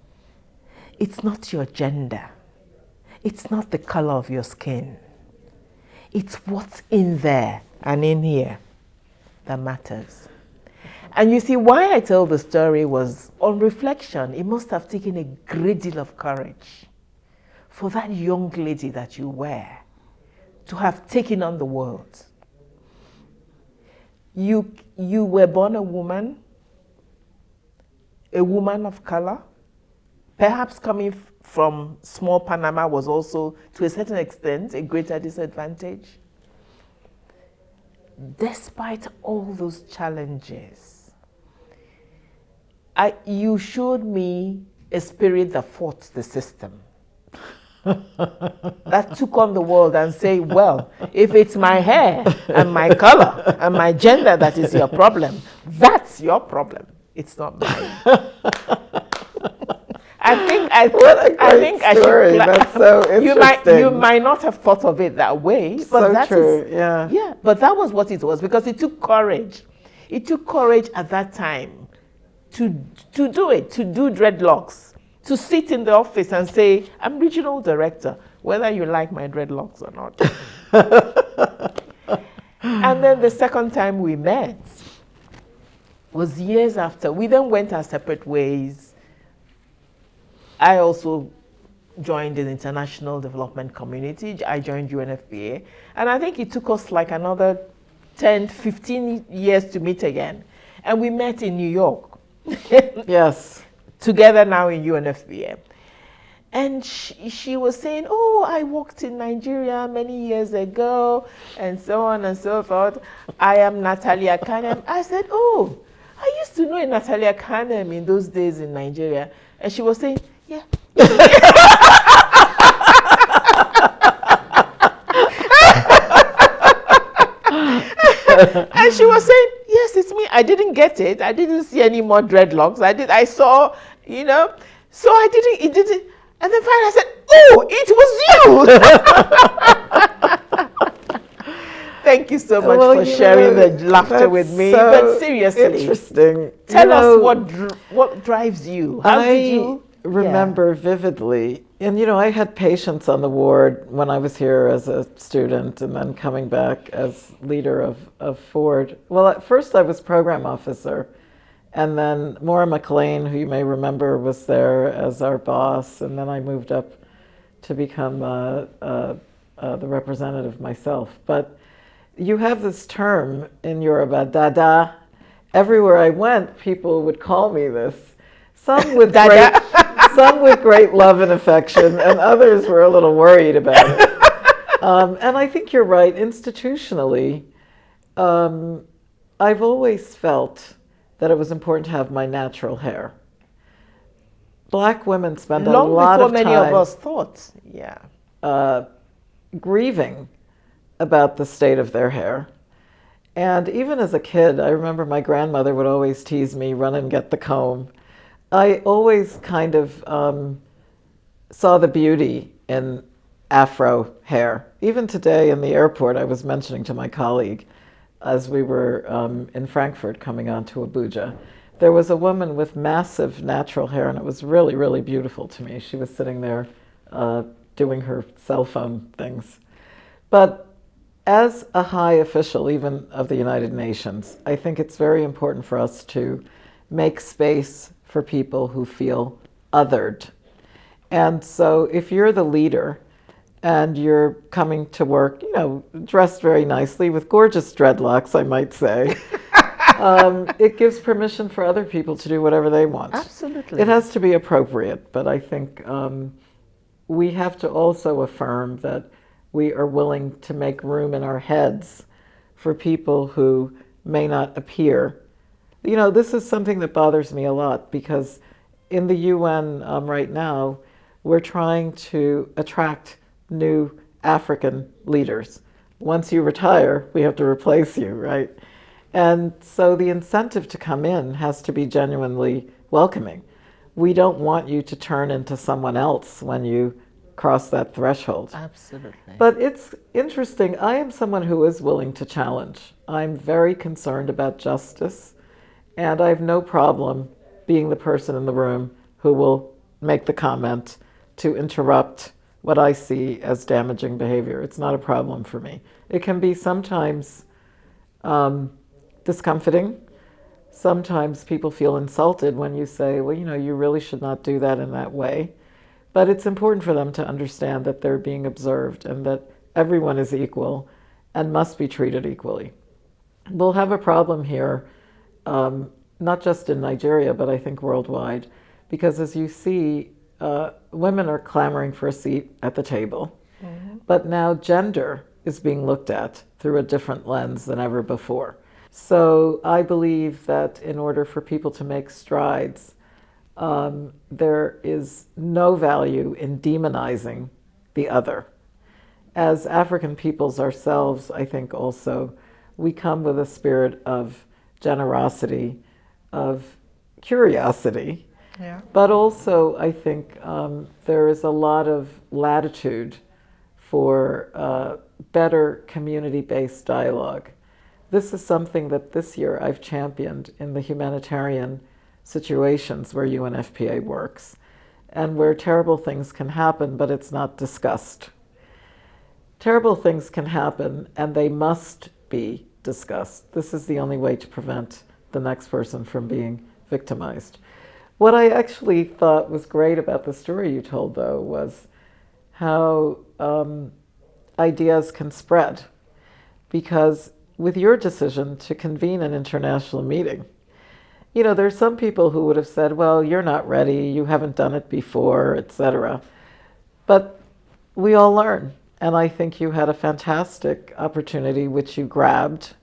it's not your gender. It's not the color of your skin. It's what's in there and in here that matters. And you see, why I tell the story was, on reflection, it must have taken a great deal of courage for that young lady that you were to have taken on the world. You were born a woman of color. Perhaps coming from small Panama was also, to a certain extent, a greater disadvantage. Despite all those challenges, you showed me a spirit that fought the system. That took on the world and say, well, if it's my hair and my color and my gender that is your problem, that's your problem. It's not mine. I think story. That's so interesting. You might not have thought of it that way, but so that true. is, yeah. But that was what it was, because it took courage. It took courage at that time to do it, to do dreadlocks, to sit in the office and say, I'm regional director, whether you like my dreadlocks or not. And then the second time we met was years after. We then went our separate ways. I also joined an international development community. I joined Unfpa. And I think it took us like another 10, 15 years to meet again. And we met in New York. Yes. Together now in Unfpa. And she was saying, oh, I worked in Nigeria many years ago, and so on and so forth. I am Natalia Kanem. I said, oh, I used to know a Natalia Kanem in those days in Nigeria. And she was saying, yeah. And she was saying, yes, it's me. I didn't get it. I didn't see any more dreadlocks. I saw, so it didn't. And then finally I said, oh, it was you. Thank you so much for sharing the laughter with me. So but seriously, interesting. Tell us what drives you. How did you remember vividly, and I had patients on the ward when I was here as a student, and then coming back as leader of Ford. Well, at first I was program officer, and then Maura McLean, who you may remember, was there as our boss, and then I moved up to become the representative myself. But you have this term in Yoruba, dada. Everywhere I went, people would call me this. Some with great love and affection, and others were a little worried about it. And I think you're right. Institutionally, I've always felt that it was important to have my natural hair. Black women spend a lot of time many of us thought, grieving about the state of their hair. And even as a kid, I remember my grandmother would always tease me, run and get the comb. I always kind of saw the beauty in Afro hair. Even today in the airport, I was mentioning to my colleague as we were in Frankfurt coming on to Abuja, there was a woman with massive natural hair, and it was really, really beautiful to me. She was sitting there doing her cell phone things. But as a high official, even of the United Nations, I think it's very important for us to make space for people who feel othered. And so if you're the leader and you're coming to work, dressed very nicely with gorgeous dreadlocks, I might say, it gives permission for other people to do whatever they want. Absolutely. It has to be appropriate, but I think we have to also affirm that we are willing to make room in our heads for people who may not appear. This is something that bothers me a lot, because in the UN right now, we're trying to attract new African leaders. Once you retire, we have to replace you, right? And so the incentive to come in has to be genuinely welcoming. We don't want you to turn into someone else when you cross that threshold. Absolutely. But it's interesting. I am someone who is willing to challenge. I'm very concerned about justice, and I have no problem being the person in the room who will make the comment to interrupt what I see as damaging behavior. It's not a problem for me. It can be sometimes discomforting. Sometimes people feel insulted when you say, well, you really should not do that in that way. But it's important for them to understand that they're being observed and that everyone is equal and must be treated equally. We'll have a problem here, not just in Nigeria, but I think worldwide, because as you see, women are clamoring for a seat at the table, but now gender is being looked at through a different lens than ever before. So I believe that in order for people to make strides, there is no value in demonizing the other. As African peoples ourselves, I think also, we come with a spirit of generosity, of curiosity, but also I think there is a lot of latitude for better community-based dialogue. This is something that this year I've championed in the humanitarian situations where UNFPA works, and where terrible things can happen, but it's not discussed. Terrible things can happen, and they must be discussed. This is the only way to prevent the next person from being victimized. What I actually thought was great about the story you told, though, was how ideas can spread. Because with your decision to convene an international meeting, there's some people who would have said, well, you're not ready, you haven't done it before, etc. But we all learn. And I think you had a fantastic opportunity which you grabbed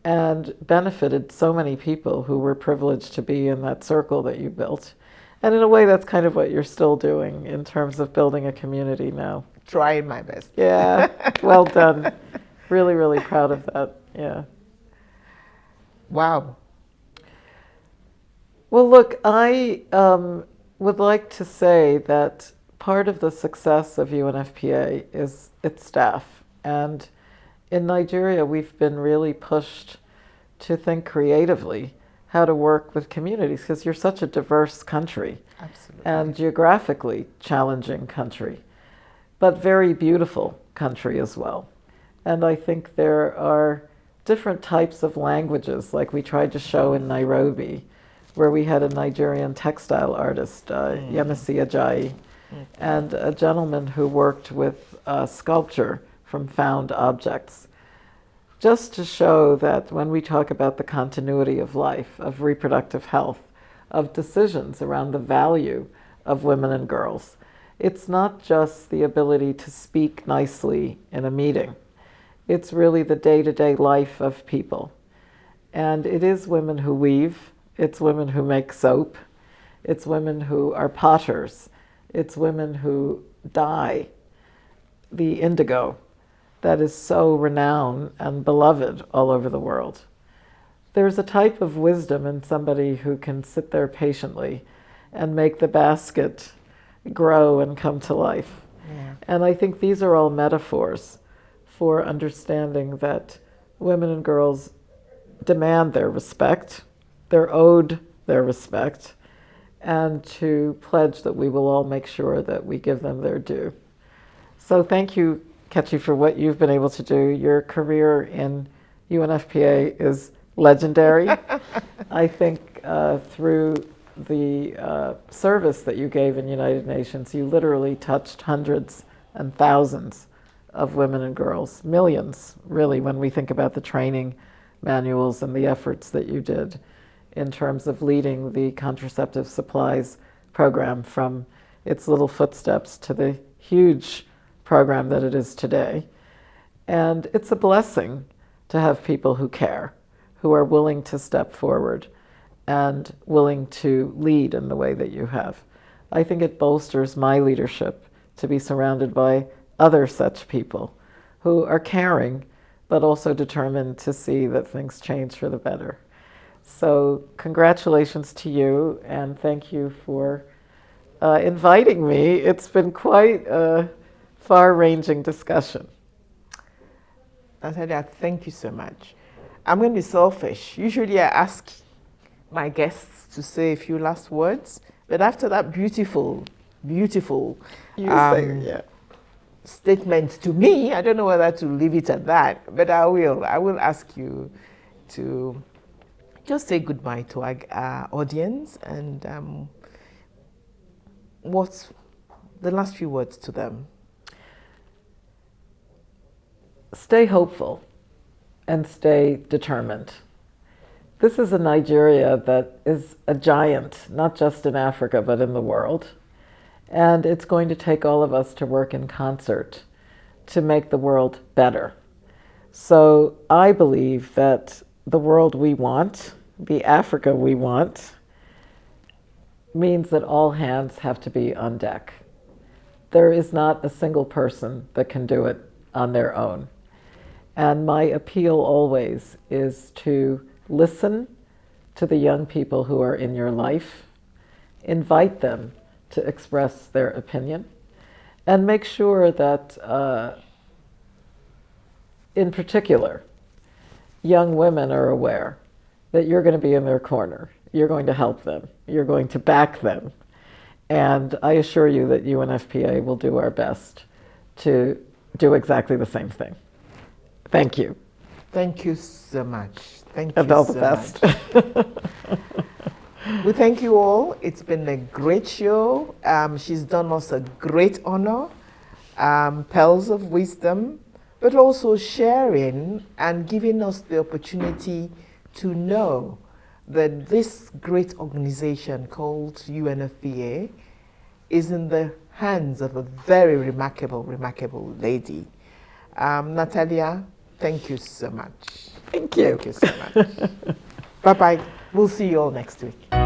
and benefited so many people who were privileged to be in that circle that you built. And in a way, that's kind of what you're still doing in terms of building a community now. Trying my best. Yeah, well done. Really, really proud of that. Yeah. Wow. Well, look, I would like to say that part of the success of UNFPA is its staff. And in Nigeria, we've been really pushed to think creatively how to work with communities, because you're such a diverse country. Absolutely. And geographically challenging country, but very beautiful country as well. And I think there are different types of languages, like we tried to show in Nairobi, where we had a Nigerian textile artist, Yemisi Ajayi, and a gentleman who worked with sculpture from found objects, just to show that when we talk about the continuity of life, of reproductive health, of decisions around the value of women and girls, it's not just the ability to speak nicely in a meeting. It's really the day-to-day life of people. And it is women who weave, it's women who make soap, it's women who are potters, it's women who dye the indigo that is so renowned and beloved all over the world. There's a type of wisdom in somebody who can sit there patiently and make the basket grow and come to life. Yeah. And I think these are all metaphors for understanding that women and girls demand their respect, they're owed their respect, and to pledge that we will all make sure that we give them their due. So thank you, Kechi, for what you've been able to do. Your career in UNFPA is legendary. I think through the service that you gave in United Nations, you literally touched hundreds and thousands of women and girls, millions, really, when we think about the training manuals and the efforts that you did in terms of leading the contraceptive supplies program from its little footsteps to the huge program that it is today. And it's a blessing to have people who care, who are willing to step forward and willing to lead in the way that you have. I think it bolsters my leadership to be surrounded by other such people who are caring, but also determined to see that things change for the better. So congratulations to you, and thank you for inviting me. It's been quite a far-ranging discussion. Natalia, thank you so much. I'm going to be selfish. Usually I ask my guests to say a few last words, but after that beautiful statement to me, I don't know whether to leave it at that, but I will ask you to just say goodbye to our audience, and what's the last few words to them? Stay hopeful and stay determined. This is a Nigeria that is a giant, not just in Africa, but in the world. And it's going to take all of us to work in concert to make the world better. So I believe that the world we want, the Africa we want, means that all hands have to be on deck. There is not a single person that can do it on their own. And my appeal always is to listen to the young people who are in your life, invite them to express their opinion, and make sure that, in particular, young women are aware that you're going to be in their corner. You're going to help them. You're going to back them. And I assure you that UNFPA will do our best to do exactly the same thing. Thank you. Thank you so much. Thank you. And all the best. We thank you all. It's been a great show. She's done us a great honor, pearls of wisdom, but also sharing and giving us the opportunity to know that this great organization called UNFPA is in the hands of a very remarkable lady. Natalia, thank you so much. Thank you. Thank you so much. Bye-bye. We'll see you all next week.